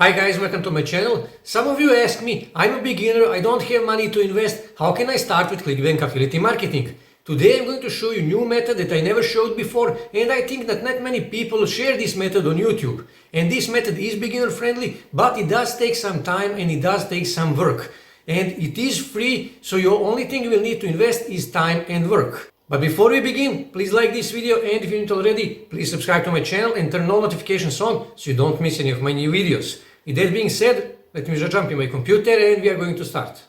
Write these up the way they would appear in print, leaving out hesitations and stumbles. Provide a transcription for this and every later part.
Hi guys, welcome to my channel. Some of you ask me, I'm a beginner, I don't have money to invest, how can I start with ClickBank affiliate marketing? Today I'm going to show you a new method that I never showed before, and I think that not many people share this method on YouTube. And this method is beginner friendly, but it does take some time and it does take some work. And it is free, so your only thing you will need to invest is time and work. But before we begin, please like this video, and if you haven't already, please subscribe to my channel and turn all notifications on so you don't miss any of my new videos. With that being said, let me just jump in my computer and we are going to start.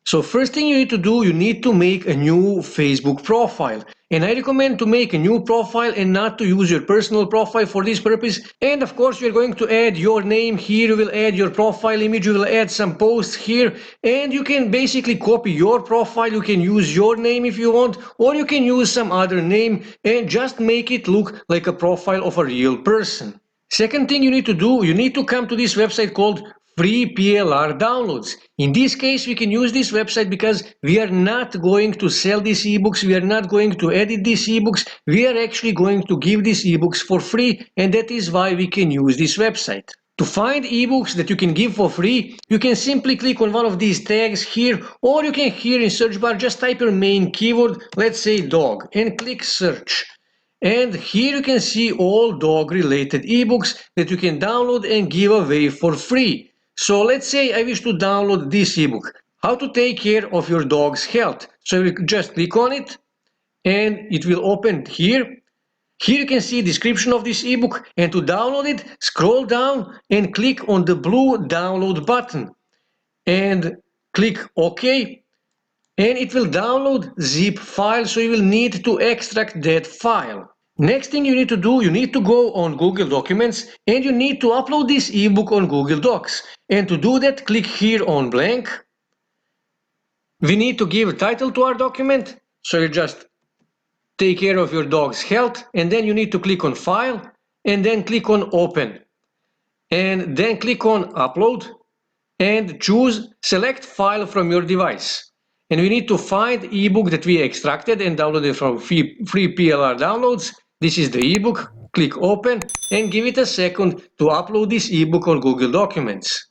So first thing you need to do, you need to make a new Facebook profile. And I recommend to make a new profile and not to use your personal profile for this purpose. And of course, you're going to add your name here, you will add your profile image, you will add some posts here, and you can basically copy your profile. You can use your name if you want, or you can use some other name and just make it look like a profile of a real person. Second thing you need to do, you need to come to this website called Free PLR Downloads. In this case, we can use this website because we are not going to sell these ebooks, we are not going to edit these ebooks, we are actually going to give these ebooks for free, and that is why we can use this website. To find ebooks that you can give for free, you can simply click on one of these tags here, or you can here in search bar just type your main keyword, let's say dog, and click search. And here you can see all dog related ebooks that you can download and give away for free. So let's say I wish to download this ebook, how to take care of your dog's health. So you just click on it and it will open here. Here you can see description of this ebook, and to download it, scroll down and click on the blue download button and click OK. And it will download zip file, so you will need to extract that file. Next thing you need to do, you need to go on Google Documents and you need to upload this ebook on Google Docs. And to do that, click here on blank. We need to give a title to our document, so you just take care of your dog's health, and then you need to click on File and then click on Open. And then click on Upload and choose Select File from your device. And we need to find ebook that we extracted and downloaded from free PLR downloads. This is the ebook. Click open and give it a second to upload this ebook on Google Documents.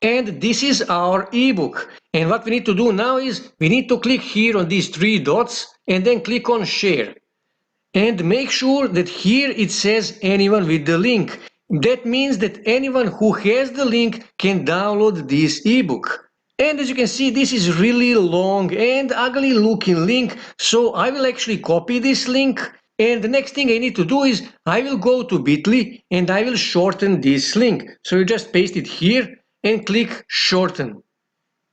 And this is our ebook. And what we need to do now is we need to click here on these three dots and then click on share. And make sure that here it says anyone with the link. That means that anyone who has the link can download this ebook. And as you can see, this is really long and ugly looking link, so I will actually copy this link, and the next thing I need to do is I will go to Bitly and I will shorten this link. So you just paste it here and click shorten.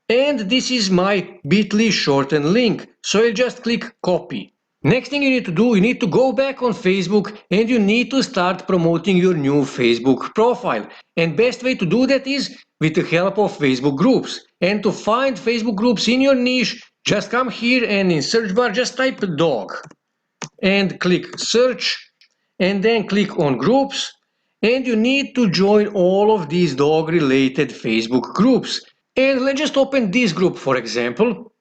And this is my Bitly shorten link, so you just click copy. Next thing you need to do, you need to go back on Facebook and you need to start promoting your new Facebook profile. And best way to do that is with the help of Facebook groups. And to find Facebook groups in your niche, just come here and in search bar just type dog and click search and then click on groups, and you need to join all of these dog related Facebook groups. And let's just open this group, for example.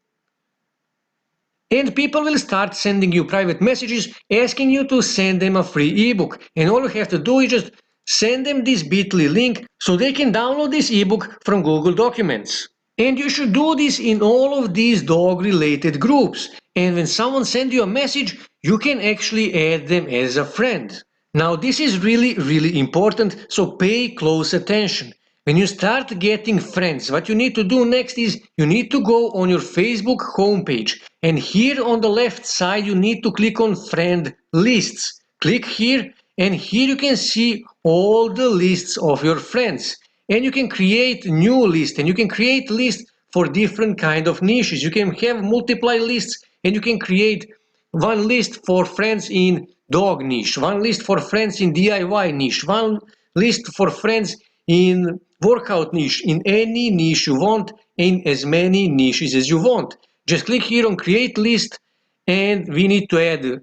And people will start sending you private messages asking you to send them a free ebook. And all you have to do is just send them this Bitly link so they can download this ebook from Google Documents. And you should do this in all of these dog related groups. And when someone sends you a message, you can actually add them as a friend. Now this is really important, so pay close attention. When you start getting friends, what you need to do next is you need to go on your Facebook homepage, and here on the left side you need to click on friend lists. Click here, and here you can see all the lists of your friends, and you can create new lists, and you can create lists for different kind of niches. You can have multiply lists, and you can create one list for friends in dog niche, one list for friends in DIY niche, one list for friends in workout niche, in any niche you want, in as many niches as you want. Just click here on create list, and we need to add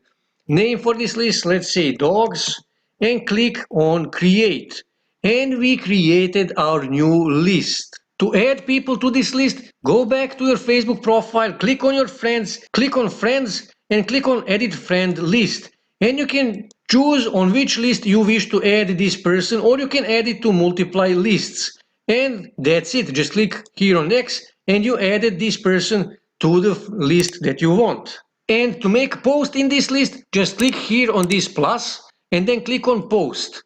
name for this list, let's say dogs, and click on create. And we created our new list. To add people to this list, go back to your Facebook profile, click on your friends, click on friends, and click on edit friend list. And you can choose on which list you wish to add this person, or you can add it to multiply lists. And that's it. Just click here on next and you added this person to the list that you want. And to make a post in this list, just click here on this plus and then click on post.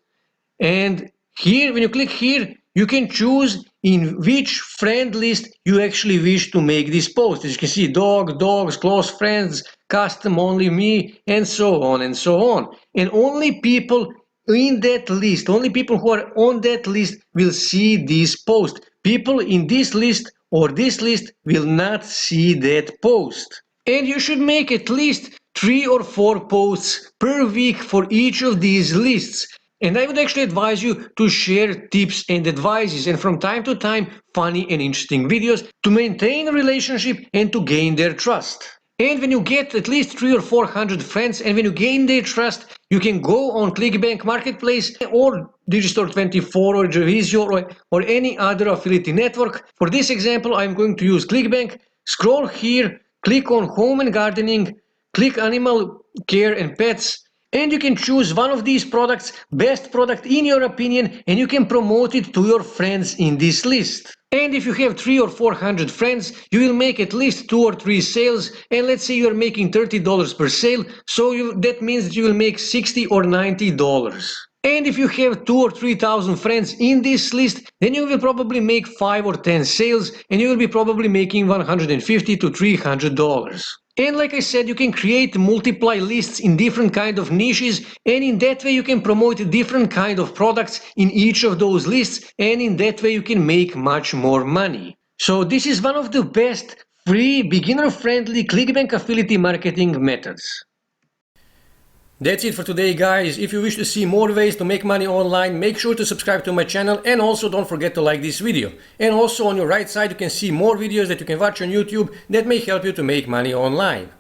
And here, when you click here, you can choose in which friend list you actually wish to make this post. As you can see, dog, dogs, close friends, custom, only me, and so on and so on. And only people in that list, only people who are on that list will see this post. People in this list or this list will not see that post. And you should make at least 3 or 4 posts per week for each of these lists. And I would actually advise you to share tips and advices and from time to time funny and interesting videos to maintain a relationship and to gain their trust. And when you get at least 300 or 400 friends and when you gain their trust, you can go on ClickBank Marketplace or Digistore24 or Javisio or any other affiliate network. For this example, I'm going to use ClickBank. Scroll here, click on Home and Gardening, click Animal Care and Pets, and you can choose one of these products, best product in your opinion, and you can promote it to your friends in this list. And if you have 300 or 400 friends, you will make at least 2 or 3 sales, and let's say you're making $30 per sale, so that means that you will make $60 or $90. And if you have 2,000 or 3,000 friends in this list, then you will probably make 5 or 10 sales, and you will be probably making $150 to $300. And like I said, you can create multiply lists in different kind of niches, and in that way you can promote different kind of products in each of those lists, and in that way you can make much more money. So this is one of the best free beginner-friendly ClickBank affiliate marketing methods. That's it for today, guys. If you wish to see more ways to make money online, make sure to subscribe to my channel and also don't forget to like this video. And also on your right side you can see more videos that you can watch on YouTube that may help you to make money online.